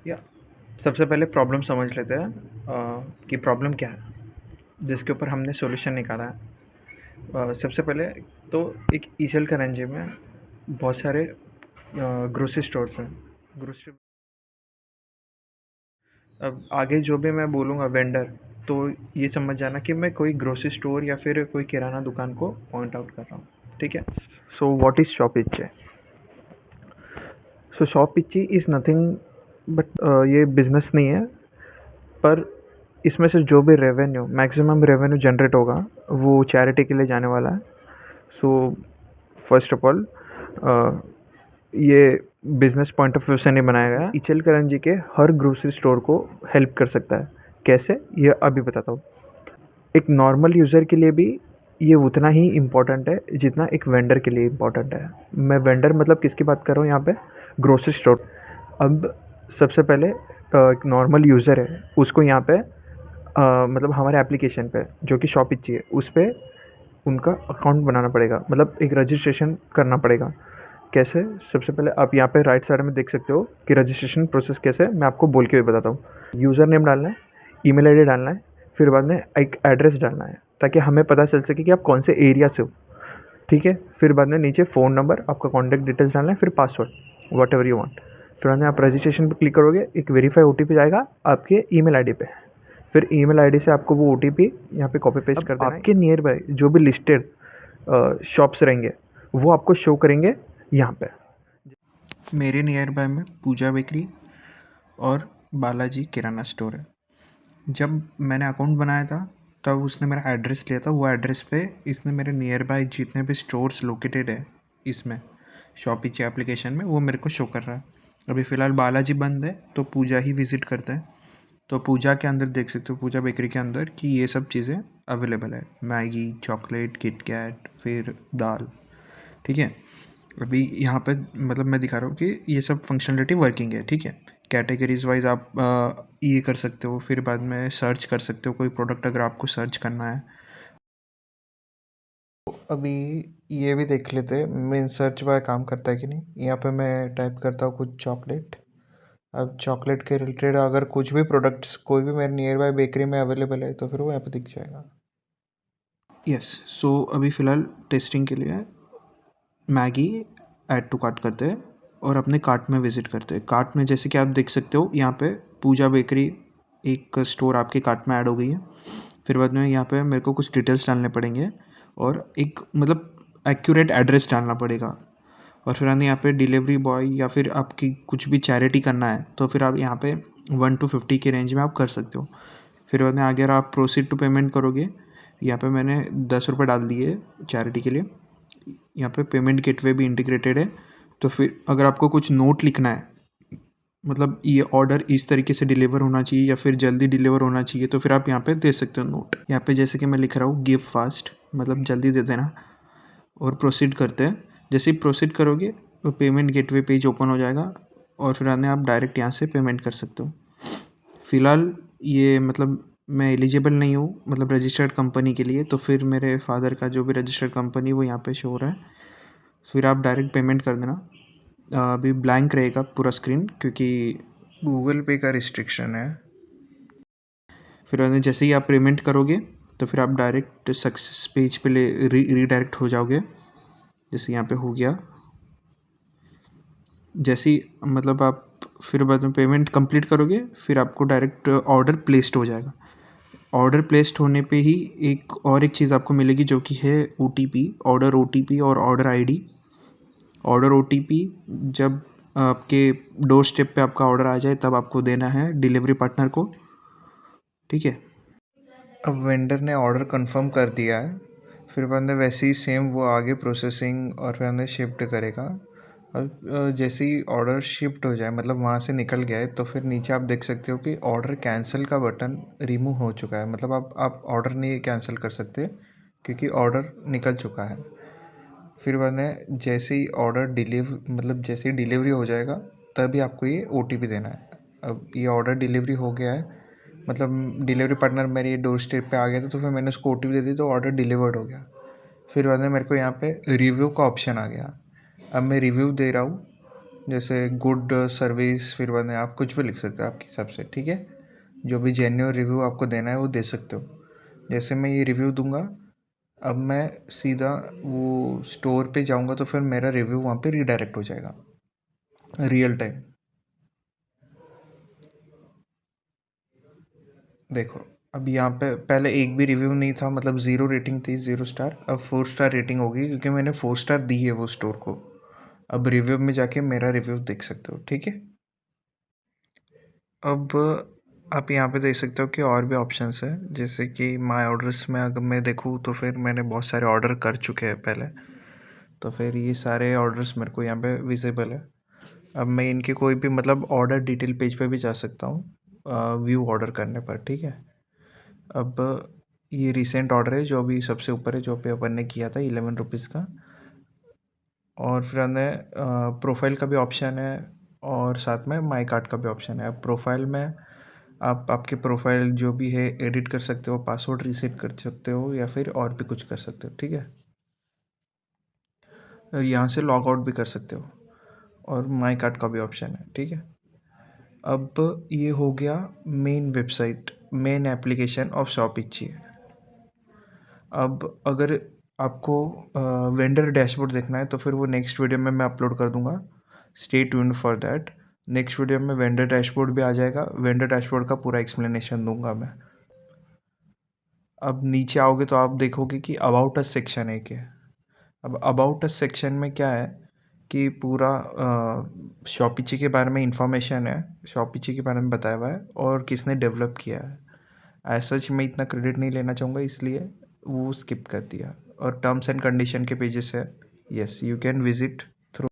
या सबसे पहले प्रॉब्लम समझ लेते हैं कि प्रॉब्लम क्या है, जिसके ऊपर हमने सॉल्यूशन निकाला है। सबसे पहले तो एक ईचल करंजी में बहुत सारे ग्रोसरी स्टोर्स हैं। ग्रोसरी अब आगे जो भी मैं बोलूँगा वेंडर, तो ये समझ जाना कि मैं कोई ग्रोसरी स्टोर या फिर कोई किराना दुकान को पॉइंट आउट कर रहा हूँ। ठीक है। सो व्हाट इज़ शॉपिच्चे? सो शॉपिच्ची इज़ नथिंग बट ये बिज़नेस नहीं है, पर इसमें से जो भी रेवेन्यू मैक्सिमम रेवेन्यू जनरेट होगा वो चैरिटी के लिए जाने वाला है। सो फर्स्ट ऑफ ऑल ये बिजनेस पॉइंट ऑफ व्यू से नहीं बनाया गया। इचल करंजी के हर ग्रोसरी स्टोर को हेल्प कर सकता है। कैसे, ये अभी बताता हूँ। एक नॉर्मल यूज़र के लिए भी ये उतना ही इम्पोर्टेंट है जितना एक वेंडर के लिए इम्पोर्टेंट है। मैं वेंडर मतलब किसकी बात कर रहा हूँ यहाँ पे? Grocery store. अब सबसे पहले एक नॉर्मल यूज़र है, उसको यहाँ पे मतलब हमारे एप्लीकेशन पे जो कि शॉपिच्ची है उस पे उनका अकाउंट बनाना पड़ेगा, मतलब एक रजिस्ट्रेशन करना पड़ेगा। कैसे? सबसे पहले आप यहाँ पे राइट साइड में देख सकते हो कि रजिस्ट्रेशन प्रोसेस कैसे है, मैं आपको बोल के भी बताता हूँ। यूज़र नेम डालना है, ईमेल आईडी डालना है, फिर बाद में एक एड्रेस डालना है ताकि हमें पता चल सके कि आप कौन से एरिया से हो। ठीक है। फिर बाद में नीचे फ़ोन नंबर, आपका कॉन्टैक्ट डिटेल्स डालना है, फिर password what ever you want. फिर बाद में आप रजिस्ट्रेशन पे क्लिक करोगे, एक वेरीफाई ओटीपी जाएगा आपके ईमेल आईडी पे। फिर ईमेल आईडी से आपको वो ओटीपी यहाँ पे कॉपी पेस्ट कर देना है। आपके नियर बाय जो भी लिस्टेड शॉप्स रहेंगे वो आपको शो करेंगे यहाँ पे। मेरे नियर बाय में पूजा बेकरी और बालाजी किराना स्टोर है। जब मैंने अकाउंट बनाया था तब उसने मेरा एड्रेस लिया था। वो एड्रेस पे इसने मेरे नियर बाय जितने भी स्टोर्स लोकेटेड है इसमें शॉपिची एप्लीकेशन में वो मेरे को शो कर रहा है। अभी फ़िलहाल बालाजी बंद है तो पूजा ही विज़िट करते हैं। तो पूजा के अंदर देख सकते हो, पूजा बेकरी के अंदर कि ये सब चीज़ें अवेलेबल है। मैगी, चॉकलेट, किटकैट, फिर दाल। ठीक है। अभी यहाँ पे मतलब मैं दिखा रहा हूँ कि ये सब फंक्शनलिटी वर्किंग है। ठीक है। कैटेगरीज वाइज आप ये कर सकते हो, फिर बाद में सर्च कर सकते हो कोई प्रोडक्ट अगर आपको सर्च करना है। अभी ये भी देख लेते हैं मेन सर्च बार काम करता है कि नहीं। यहाँ पे मैं टाइप करता हूँ कुछ चॉकलेट। अब चॉकलेट के रिलेटेड अगर कुछ भी प्रोडक्ट्स कोई भी मेरे नियर बाय बेकरी में अवेलेबल है तो फिर वो यहाँ पे दिख जाएगा। यस। सो अभी फ़िलहाल टेस्टिंग के लिए मैगी ऐड टू कार्ट करते हैं और अपने कार्ट में विज़िट करते हैं। कार्ट में जैसे कि आप देख सकते हो यहाँ पे पूजा बेकरी एक स्टोर आपके कार्ट में ऐड हो गई है। फिर बाद में यहाँ पे मेरे को कुछ डिटेल्स डालने पड़ेंगे और एक मतलब एक्यूरेट एड्रेस डालना पड़ेगा। और फिर आने यहाँ पे डिलीवरी बॉय या फिर आपकी कुछ भी चैरिटी करना है तो फिर आप यहाँ पे 1 to 50 के रेंज में आप कर सकते हो। फिर बाद में आगे अगर आप प्रोसीड टू पेमेंट करोगे, यहाँ पे मैंने 10 रुपये डाल दिए चैरिटी के लिए। यहाँ पे पेमेंट गेटवे भी इंटीग्रेटेड है। तो फिर अगर आपको कुछ नोट लिखना है, मतलब ये ऑर्डर इस तरीके से डिलीवर होना चाहिए या फिर जल्दी डिलीवर होना चाहिए, तो फिर आप यहाँ पे दे सकते हो नोट। यहाँ पे जैसे कि मैं लिख रहा हूँ गिव फास्ट, मतलब जल्दी दे देना। और प्रोसीड करते हैं। जैसे ही प्रोसीड करोगे तो पेमेंट गेटवे पेज ओपन हो जाएगा और फिर आने आप डायरेक्ट यहाँ से पेमेंट कर सकते हो। फ़िलहाल ये मतलब मैं एलिजिबल नहीं हूँ मतलब रजिस्टर्ड कंपनी के लिए, तो फिर मेरे फादर का जो भी रजिस्टर्ड कंपनी वो यहाँ पे शो हो रहा है। फिर आप डायरेक्ट पेमेंट कर देना। अभी ब्लैंक रहेगा पूरा स्क्रीन क्योंकि गूगल पे का रिस्ट्रिक्शन है। फिर जैसे ही आप पेमेंट करोगे तो फिर आप डायरेक्ट सक्सेस पेज पे रीडायरेक्ट हो जाओगे। जैसे यहाँ पे हो गया। जैसे ही मतलब आप फिर बाद में पेमेंट कंप्लीट करोगे फिर आपको डायरेक्ट ऑर्डर प्लेस्ड हो जाएगा। ऑर्डर प्लेस्ड होने पे ही एक चीज़ आपको मिलेगी जो कि है ओटीपी, ऑर्डर ओटीपी और ऑर्डर आईडी। ऑर्डर ओटीपी जब आपके डोर स्टेप पे आपका ऑर्डर आ जाए तब आपको देना है डिलीवरी पार्टनर को। ठीक है। अब वेंडर ने ऑर्डर कंफर्म कर दिया है, फिर बाद में वैसे ही सेम वो आगे प्रोसेसिंग और फिर हमें शिफ्ट करेगा। अब जैसे ही ऑर्डर शिफ्ट हो जाए मतलब वहाँ से निकल गया है तो फिर नीचे आप देख सकते हो कि ऑर्डर कैंसिल का बटन रिमूव हो चुका है। मतलब आप ऑर्डर नहीं कैंसिल कर सकते क्योंकि ऑर्डर निकल चुका है। फिर बाद में जैसे ही ऑर्डर जैसे ही डिलीवरी हो जाएगा तभी आपको ये ओटीपी देना है। अब ये ऑर्डर डिलीवरी हो गया है, मतलब डिलीवरी पार्टनर मेरे डोर स्टेप पे आ गया था तो फिर मैंने उसको ओटीपी दे दी तो ऑर्डर डिलीवर्ड हो गया। फिर बाद में मेरे को यहाँ पे रिव्यू का ऑप्शन आ गया। अब मैं रिव्यू दे रहा हूँ जैसे गुड सर्विस, फिर बाद में आप कुछ भी लिख सकते हो आपके हिसाब से, ठीक है। जो भी जेन्युइन रिव्यू आपको देना है वो दे सकते हो। जैसे मैं ये रिव्यू दूंगा, अब मैं सीधा वो स्टोर पे जाऊंगा तो फिर मेरा रिव्यू वहाँ पे रीडायरेक्ट हो जाएगा रियल टाइम। देखो, अब यहाँ पे पहले एक भी रिव्यू नहीं था, मतलब 0 रेटिंग थी, 0 स्टार। अब 4 स्टार रेटिंग होगी क्योंकि मैंने 4 स्टार दी है वो स्टोर को। अब रिव्यू में जाके मेरा रिव्यू देख सकते हो, ठीक है। अब आप यहाँ पे देख सकते हो कि और भी ऑप्शंस है, जैसे कि माय ऑर्डर्स में अगर मैं देखूँ तो फिर मैंने बहुत सारे ऑर्डर कर चुके हैं पहले, तो फिर ये सारे ऑर्डर्स मेरे को यहाँ पे विजिबल है। अब मैं इनके कोई भी मतलब ऑर्डर डिटेल पेज पे भी जा सकता हूँ व्यू ऑर्डर करने पर, ठीक है। अब ये रिसेंट ऑर्डर है जो अभी सबसे ऊपर है, जो पे अपन ने किया था 11 रुपीज़ का। और फिर अंदर प्रोफाइल का भी ऑप्शन है और साथ में माई कार्ट का भी ऑप्शन है। अब प्रोफाइल में आप आपके प्रोफाइल जो भी है एडिट कर सकते हो, पासवर्ड रीसेट कर सकते हो या फिर और भी कुछ कर सकते हो, ठीक है। और यहाँ से लॉग आउट भी कर सकते हो और माई कार्ट का भी ऑप्शन है, ठीक है। अब ये हो गया main website, main application of शॉपिची। अब अगर आपको वेंडर डैशबोर्ड देखना है तो फिर वो नेक्स्ट वीडियो में मैं अपलोड कर दूंगा, stay tuned for that. Next video में वेंडर डैशबोर्ड भी आ जाएगा, वेंडर डैशबोर्ड का पूरा एक्सप्लेनेशन दूंगा मैं। अब नीचे आओगे तो आप देखोगे कि अबाउट अस सेक्शन है क्या। अब अबाउट अस सेक्शन में क्या है कि पूरा शॉपिची के बारे में इंफॉर्मेशन है, शॉपिची के बारे में बताया हुआ है और किसने डेवलप किया है। एज सच मैं इतना क्रेडिट नहीं लेना चाहूँगा, इसलिए वो स्किप कर दिया। और टर्म्स एंड कंडीशन के पेजेस है, यस यू कैन विजिट